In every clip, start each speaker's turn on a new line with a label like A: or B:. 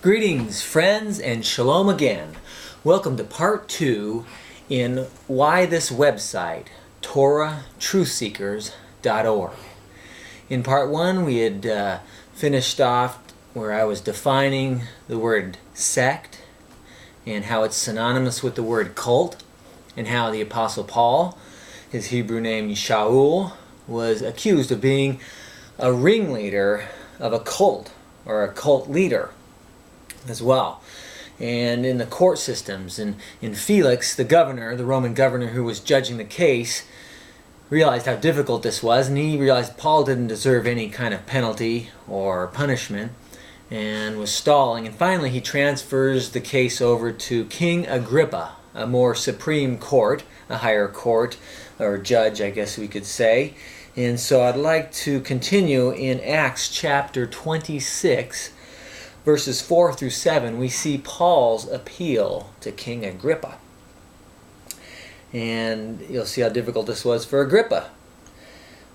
A: Greetings, friends, and shalom again. Welcome to part 2 in Why This Website, TorahTruthSeekers.org. In part 1, we had finished off where I was defining the word sect and how it's synonymous with the word cult, and how the Apostle Paul, his Hebrew name Shaul, was accused of being a ringleader of a cult, or a cult leader as well. And in the court systems, and in Felix, the governor, the Roman governor who was judging the case, realized how difficult this was, and he realized Paul didn't deserve any kind of penalty or punishment, and was stalling. And finally he transfers the case over to King Agrippa, a more supreme court, a higher court, or judge, I guess we could say. And so I'd like to continue in Acts chapter 26, verses 4 through 7. We see Paul's appeal to King Agrippa. And you'll see how difficult this was for Agrippa.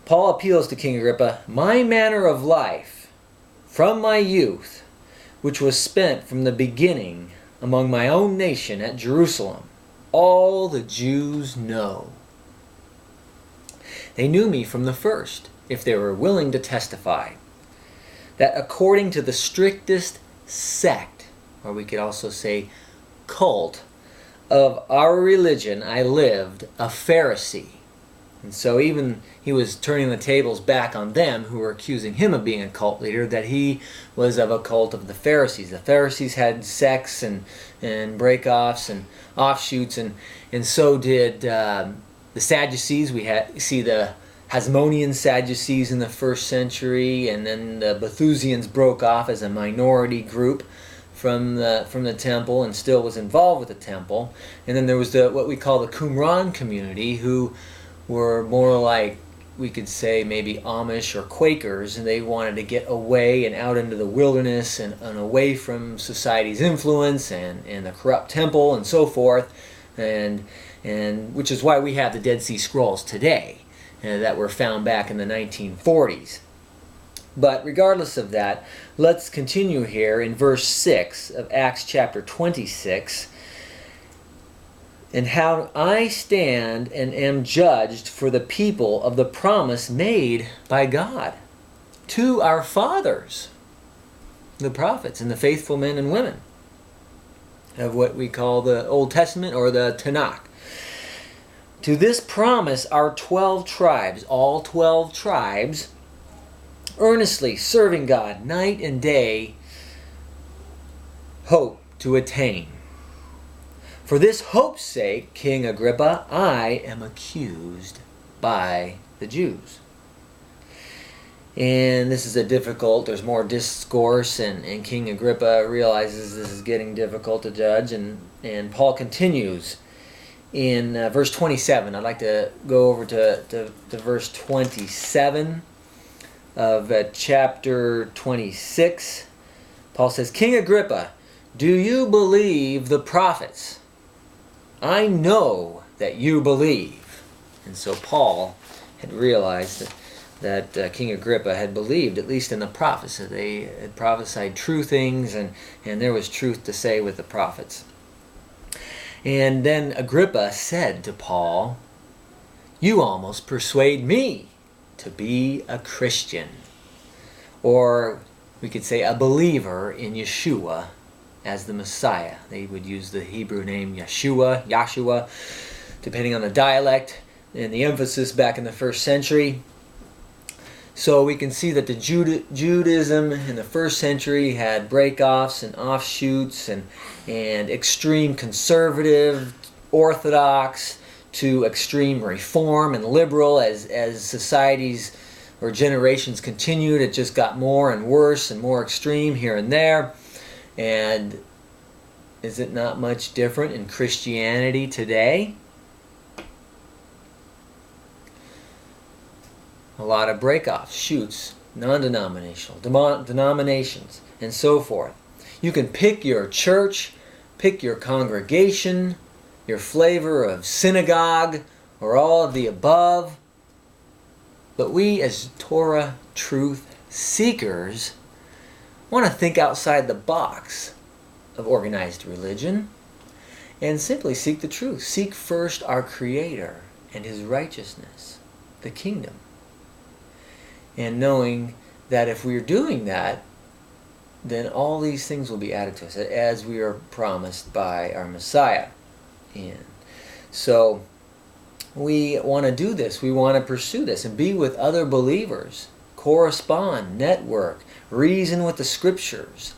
A: Paul appeals to King Agrippa, "My manner of life from my youth, which was spent from the beginning among my own nation at Jerusalem, all the Jews know. They knew me from the first, if they were willing to testify, that according to the strictest sect," or we could also say cult, "of our religion I lived a Pharisee." And so even he was turning the tables back on them who were accusing him of being a cult leader, that he was of a cult of the Pharisees. The Pharisees had sects and break-offs and offshoots, and so did the Sadducees. We see the Hasmonean Sadducees in the first century, and then the Bethusians broke off as a minority group from the temple and still was involved with the temple. And then there was what we call the Qumran community, who were more like, we could say, maybe Amish or Quakers, and they wanted to get away and out into the wilderness and away from society's influence and the corrupt temple and so forth, and which is why we have the Dead Sea Scrolls today that were found back in the 1940s. But regardless of that, let's continue here in verse 6 of Acts chapter 26, and how I stand and am judged for the people of the promise made by God to our fathers, the prophets and the faithful men and women of what we call the Old Testament, or the Tanakh. To this promise our 12 tribes, all 12 tribes, earnestly serving God night and day, hope to attain. For this hope's sake, King Agrippa, I am accused by the Jews." And this is there's more discourse, and King Agrippa realizes this is getting difficult to judge, and Paul continues in verse 27. I'd like to go over to verse 27 of chapter 26. Paul says, "King Agrippa, do you believe the prophets? I know that you believe." And so Paul had realized that King Agrippa had believed, at least in the prophets, that they had prophesied true things, and there was truth to say with the prophets. And then Agrippa said to Paul, "You almost persuade me to be a Christian," or we could say a believer in Yeshua as the Messiah. They would use the Hebrew name Yeshua, depending on the dialect and the emphasis back in the first century. So we can see that the Judaism in the first century had break-offs and offshoots and extreme conservative, orthodox, to extreme reform and liberal. As societies or generations continued, it just got more and worse and more extreme here and there. And is it not much different in Christianity today? A lot of break-offs, shoots, non-denominational, denominations, and so forth. You can pick your church, pick your congregation, your flavor of synagogue, or all of the above. But we as Torah truth seekers want to think outside the box of organized religion, and simply seek the truth. Seek first our Creator and His righteousness, the kingdom. And knowing that if we're doing that, then all these things will be added to us as we are promised by our Messiah. And so we want to do this. We want to pursue this and be with other believers, correspond, network, reason with the Scriptures.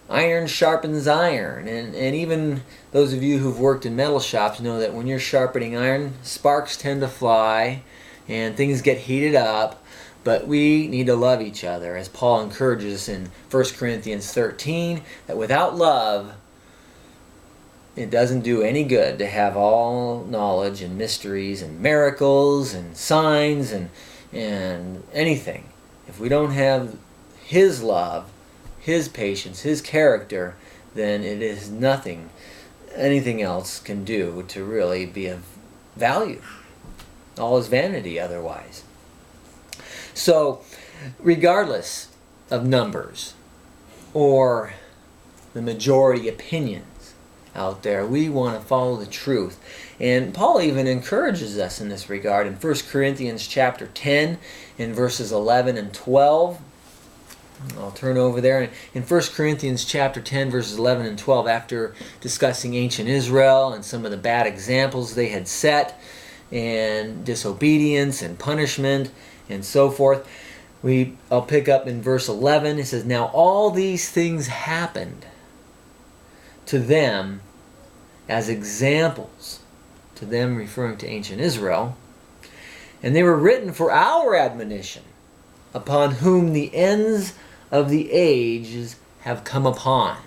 A: Iron sharpens iron, and even those of you who've worked in metal shops know that when you're sharpening iron, sparks tend to fly and things get heated up. But we need to love each other, as Paul encourages us in 1 Corinthians 13, that without love, it doesn't do any good to have all knowledge and mysteries and miracles and signs and anything. If we don't have His love, His patience, His character, then it is nothing anything else can do to really be of value. All is vanity otherwise. So, regardless of numbers or the majority opinions out there, we want to follow the truth. And Paul even encourages us in this regard in 1 Corinthians chapter 10 in verses 11 and 12. I'll turn over there. In 1 Corinthians chapter 10 verses 11 and 12, after discussing ancient Israel and some of the bad examples they had set and disobedience and punishment and so forth, I'll pick up in verse 11. It says, "Now all these things happened to them as examples," to them referring to ancient Israel, "and they were written for our admonition, upon whom the ends of the ages have come upon."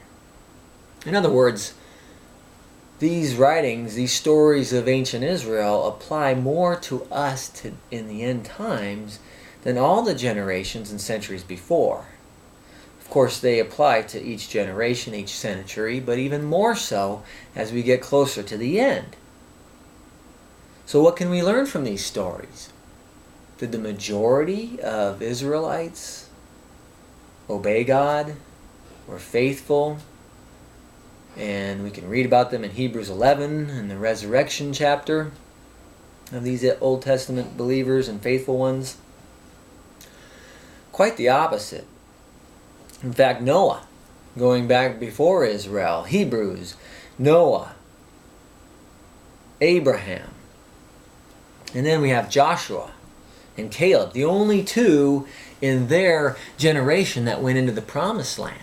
A: In other words, these writings, these stories of ancient Israel apply more to us in the end times than all the generations and centuries before. Of course, they apply to each generation, each century, but even more so as we get closer to the end. So what can we learn from these stories? Did the majority of Israelites obey God, were faithful? And we can read about them in Hebrews 11 in the resurrection chapter of these Old Testament believers and faithful ones. Quite the opposite. In fact, Noah, going back before Israel, Hebrews, Noah, Abraham, and then we have Joshua and Caleb, the only two in their generation that went into the promised land.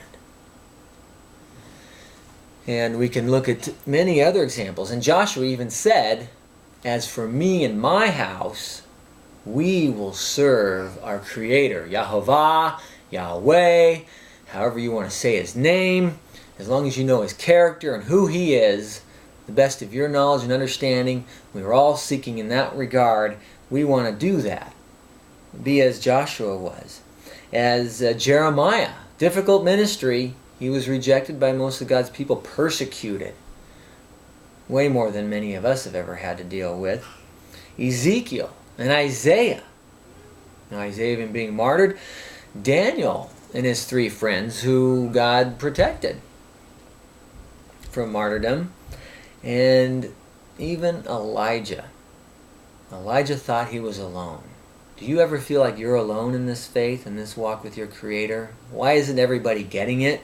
A: And we can look at many other examples. And Joshua even said, "As for me and my house, we will serve our Creator, Yahovah, Yahweh," however you want to say His name, as long as you know His character and who He is, the best of your knowledge and understanding. We are all seeking in that regard. We want to do that. Be as Joshua was. As Jeremiah, difficult ministry. He was rejected by most of God's people, persecuted. Way more than many of us have ever had to deal with. Ezekiel and Isaiah. Now Isaiah even being martyred. Daniel and his three friends who God protected from martyrdom. And even Elijah. Elijah thought he was alone. Do you ever feel like you're alone in this faith, in this walk with your Creator? Why isn't everybody getting it?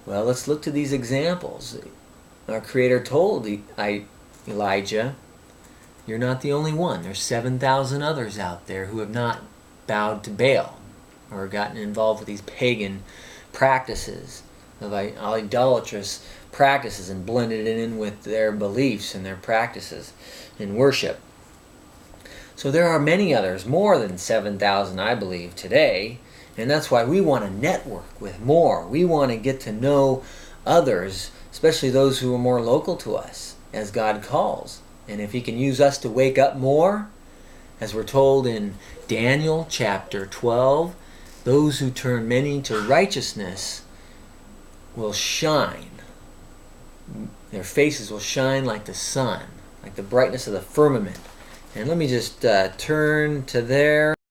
A: Well, let's look to these examples. Our Creator told Elijah, "You're not the only one. There's 7,000 others out there who have not bowed to Baal or gotten involved with these pagan practices, of idolatrous practices, and blended it in with their beliefs and their practices in worship." So there are many others, more than 7,000 I believe today, and that's why we want to network with more. We want to get to know others, especially those who are more local to us, as God calls. And if He can use us to wake up more, as we're told in Daniel chapter 12, those who turn many to righteousness will shine. Their faces will shine like the sun, like the brightness of the firmament. And let me just turn to there.